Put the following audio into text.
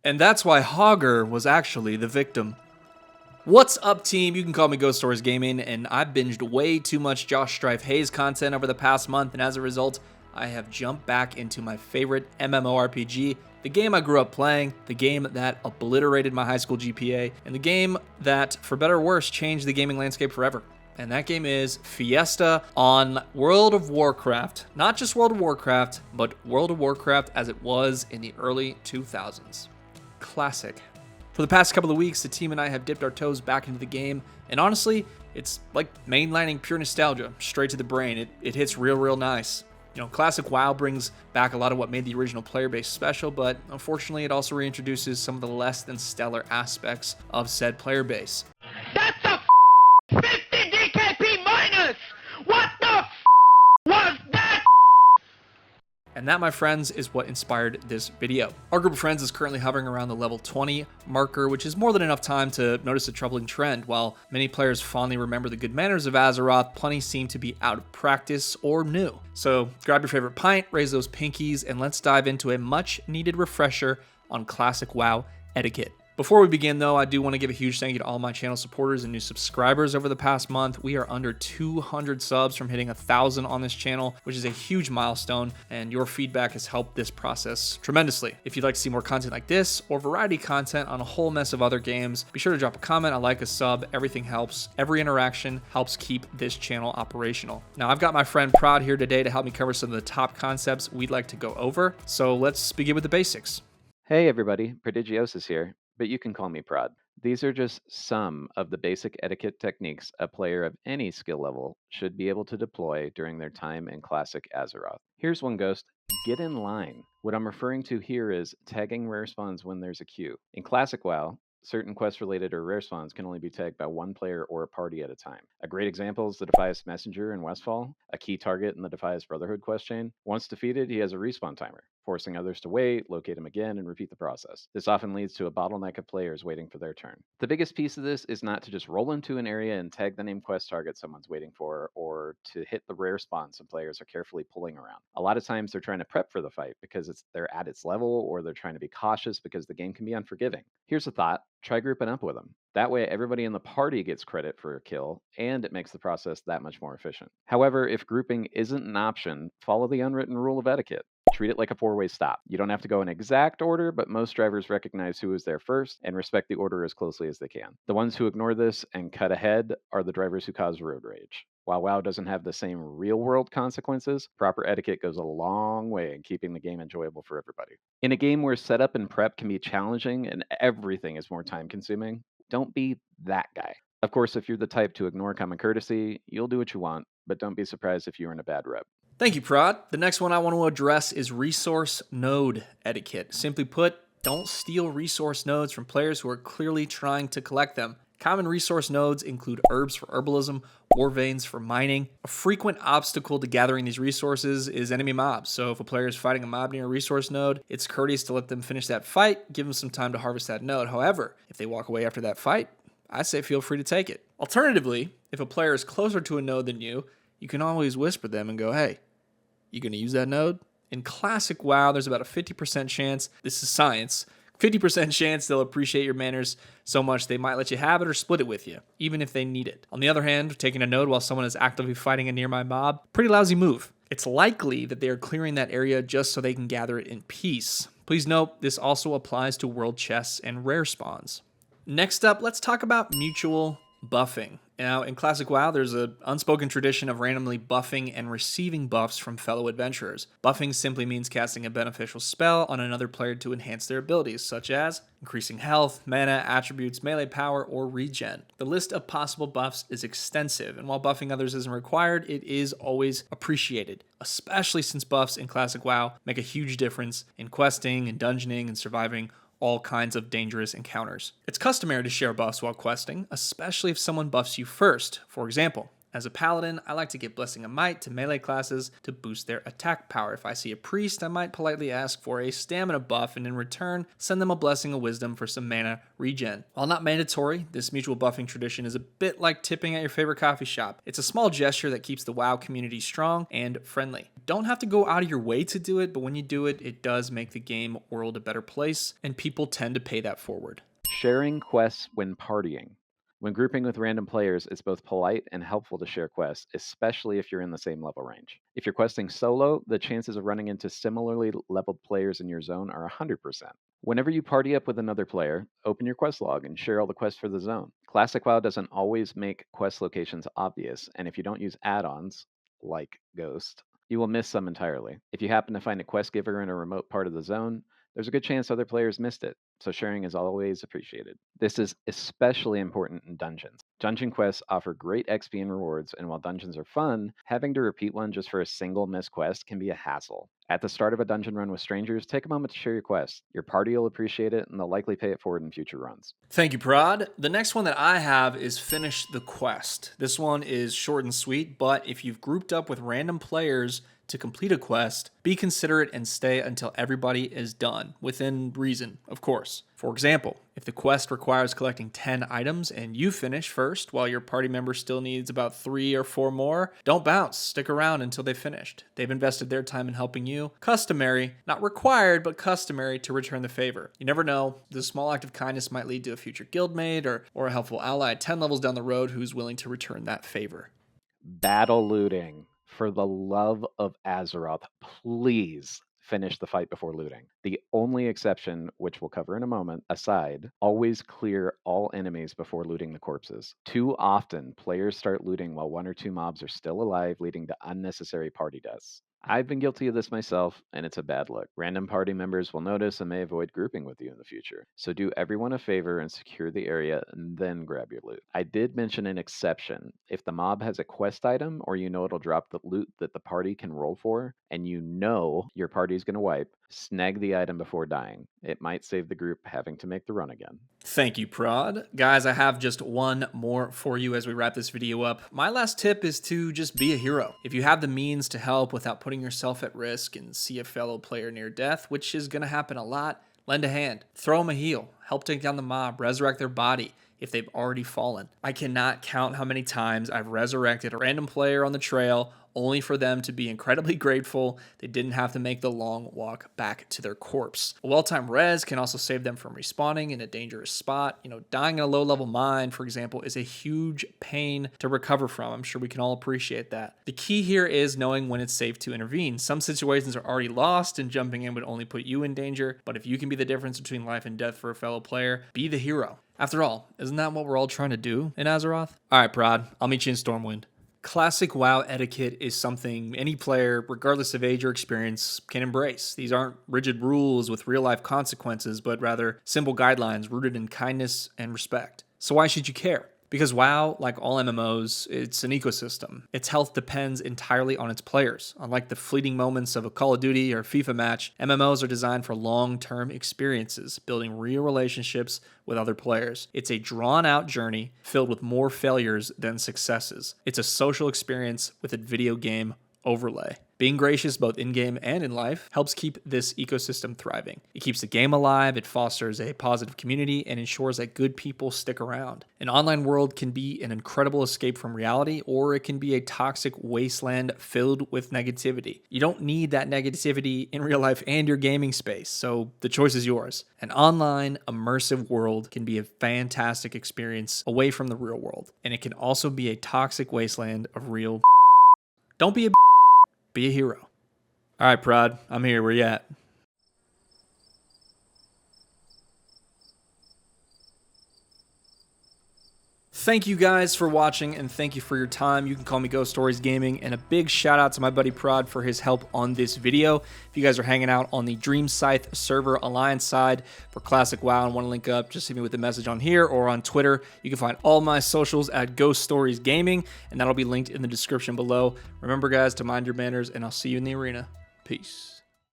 And that's why Hogger was actually the victim. What's up, team? You can call me Ghost Stories Gaming, and I've binged way too much Josh Strife Hayes content over the past month, and as a result, I have jumped back into my favorite MMORPG, the game I grew up playing, the game that obliterated my high school GPA, and the game that, for better or worse, changed the gaming landscape forever. And that game is Fiesta on World of Warcraft. Not just World of Warcraft, but World of Warcraft as it was in the early 2000s. Classic. For the past couple of weeks, the team and I have dipped our toes back into the game, and honestly, it's like mainlining pure nostalgia, straight to the brain. It hits real nice. You know, Classic WoW brings back a lot of what made the original player base special, but unfortunately, it also reintroduces some of the less than stellar aspects of said player base. That's a 50 DKP minus! What the was that? And that, my friends, is what inspired this video. Our group of friends is currently hovering around the level 20 marker, which is more than enough time to notice a troubling trend. While many players fondly remember the good manners of Azeroth, plenty seem to be out of practice or new. So grab your favorite pint, raise those pinkies, and let's dive into a much needed refresher on Classic WoW etiquette. Before we begin, though, I do want to give a huge thank you to all my channel supporters and new subscribers over the past month. We are under 200 subs from hitting 1,000 on this channel, which is a huge milestone, and your feedback has helped this process tremendously. If you'd like to see more content like this, or variety content on a whole mess of other games, be sure to drop a comment, a like, a sub. Everything helps. Every interaction helps keep this channel operational. Now, I've got my friend Prod here today to help me cover some of the top concepts we'd like to go over, so let's begin with the basics. Hey everybody, Prodigiosis here, but you can call me Prod. These are just some of the basic etiquette techniques a player of any skill level should be able to deploy during their time in Classic Azeroth. Here's one, Ghost. Get in line. What I'm referring to here is tagging rare spawns when there's a queue. In Classic WoW, certain quest-related or rare spawns can only be tagged by one player or a party at a time. A great example is the Defias Messenger in Westfall, a key target in the Defias Brotherhood quest chain. Once defeated, he has a respawn timer, forcing others to wait, locate him again, and repeat the process. This often leads to a bottleneck of players waiting for their turn. The biggest piece of this is not to just roll into an area and tag the named quest target someone's waiting for, or to hit the rare spawn some players are carefully pulling around. A lot of times they're trying to prep for the fight because they're at its level, or they're trying to be cautious because the game can be unforgiving. Here's a thought. Try grouping up with them. That way, everybody in the party gets credit for a kill, and it makes the process that much more efficient. However, if grouping isn't an option, follow the unwritten rule of etiquette. Treat it like a four-way stop. You don't have to go in exact order, but most drivers recognize who is there first and respect the order as closely as they can. The ones who ignore this and cut ahead are the drivers who cause road rage. While WoW doesn't have the same real-world consequences, proper etiquette goes a long way in keeping the game enjoyable for everybody. In a game where setup and prep can be challenging and everything is more time-consuming, don't be that guy. Of course, if you're the type to ignore common courtesy, you'll do what you want, but don't be surprised if you're in a bad rep. Thank you, Prod. The next one I want to address is resource node etiquette. Simply put, don't steal resource nodes from players who are clearly trying to collect them. Common resource nodes include herbs for herbalism, ore veins for mining. A frequent obstacle to gathering these resources is enemy mobs. So if a player is fighting a mob near a resource node, it's courteous to let them finish that fight, give them some time to harvest that node. However, if they walk away after that fight, I say feel free to take it. Alternatively, if a player is closer to a node than you can always whisper them and go, hey, you gonna use that node? In Classic WoW, there's about a 50% chance, this is science, 50% chance they'll appreciate your manners so much they might let you have it or split it with you, even if they need it. On the other hand, taking a node while someone is actively fighting a nearby mob, pretty lousy move. It's likely that they are clearing that area just so they can gather it in peace. Please note, this also applies to world chests and rare spawns. Next up, let's talk about mutual buffing. Now, in Classic WoW, there's an unspoken tradition of randomly buffing and receiving buffs from fellow adventurers. Buffing simply means casting a beneficial spell on another player to enhance their abilities, such as increasing health, mana, attributes, melee power, or regen. The list of possible buffs is extensive, and while buffing others isn't required, it is always appreciated, especially since buffs in Classic WoW make a huge difference in questing and dungeoning and surviving all kinds of dangerous encounters. It's customary to share buffs while questing, especially if someone buffs you first. For example, As a paladin, I like to give Blessing of Might to melee classes to boost their attack power. If I see a priest, I might politely ask for a stamina buff and in return, send them a Blessing of Wisdom for some mana regen. While not mandatory, this mutual buffing tradition is a bit like tipping at your favorite coffee shop. It's a small gesture that keeps the WoW community strong and friendly. Don't have to go out of your way to do it, but when you do it, it does make the game world a better place, and people tend to pay that forward. Sharing quests when partying. When grouping with random players, it's both polite and helpful to share quests, especially if you're in the same level range. If you're questing solo, the chances of running into similarly leveled players in your zone are 100%. Whenever you party up with another player, open your quest log and share all the quests for the zone. Classic WoW doesn't always make quest locations obvious, and if you don't use add-ons, like Ghost, you will miss some entirely. If you happen to find a quest giver in a remote part of the zone, there's a good chance other players missed it, so sharing is always appreciated. This is especially important in dungeons. Dungeon quests offer great XP and rewards, and while dungeons are fun, having to repeat one just for a single missed quest can be a hassle. At the start of a dungeon run with strangers, take a moment to share your quest. Your party will appreciate it, and they'll likely pay it forward in future runs. Thank you, Prod. The next one that I have is Finish the Quest. This one is short and sweet, but if you've grouped up with random players to complete a quest, be considerate and stay until everybody is done, within reason, of course. For example, if the quest requires collecting 10 items and you finish first while your party member still needs about 3 or 4 more, don't bounce, stick around until they've finished. They've invested their time in helping you. Customary, not required, but customary to return the favor. You never know, this small act of kindness might lead to a future guildmate or a helpful ally 10 levels down the road who's willing to return that favor. Battle looting. For the love of Azeroth, please finish the fight before looting. The only exception, which we'll cover in a moment, aside, always clear all enemies before looting the corpses. Too often, players start looting while 1 or 2 mobs are still alive, leading to unnecessary party deaths. I've been guilty of this myself, and it's a bad look. Random party members will notice and may avoid grouping with you in the future. So do everyone a favor and secure the area, and then grab your loot. I did mention an exception. If the mob has a quest item, or you know it'll drop the loot that the party can roll for, and you know your party's going to wipe, snag the item before dying. It might save the group having to make the run again. Thank you, Prod. Guys, I have just one more for you as we wrap this video up. My last tip is to just be a hero. If you have the means to help without putting yourself at risk and see a fellow player near death, which is going to happen a lot, lend a hand, throw them a heal, help take down the mob, resurrect their body if they've already fallen. I cannot count how many times I've resurrected a random player on the trail only for them to be incredibly grateful they didn't have to make the long walk back to their corpse. A well-timed res can also save them from respawning in a dangerous spot. Dying in a low-level mine, for example, is a huge pain to recover from. I'm sure we can all appreciate that. The key here is knowing when it's safe to intervene. Some situations are already lost and jumping in would only put you in danger, but if you can be the difference between life and death for a fellow player, be the hero. After all, isn't that what we're all trying to do in Azeroth? All right, Prod, I'll meet you in Stormwind. Classic WoW etiquette is something any player, regardless of age or experience, can embrace. These aren't rigid rules with real-life consequences, but rather simple guidelines rooted in kindness and respect. So why should you care? Because WoW, like all MMOs, it's an ecosystem. Its health depends entirely on its players. Unlike the fleeting moments of a Call of Duty or FIFA match, MMOs are designed for long-term experiences, building real relationships with other players. It's a drawn-out journey filled with more failures than successes. It's a social experience with a video game overlay. Being gracious both in-game and in life helps keep this ecosystem thriving. It keeps the game alive, it fosters a positive community, and ensures that good people stick around. An online world can be an incredible escape from reality, or it can be a toxic wasteland filled with negativity. You don't need that negativity in real life and your gaming space, so the choice is yours. An online, immersive world can be a fantastic experience away from the real world, and it can also be a toxic wasteland of real. Don't be a be a hero. All right, Prod, I'm here. Where you at? Thank you guys for watching, and thank you for your time. You can call me Ghost Stories Gaming, and a big shout out to my buddy Prod for his help on this video. If you guys are hanging out on the Dream Scythe server Alliance side for Classic WoW and want to link up, just hit me with a message on here or on Twitter. You can find all my socials at Ghost Stories Gaming, and that'll be linked in the description below. Remember, guys, to mind your manners, and I'll see you in the arena. Peace.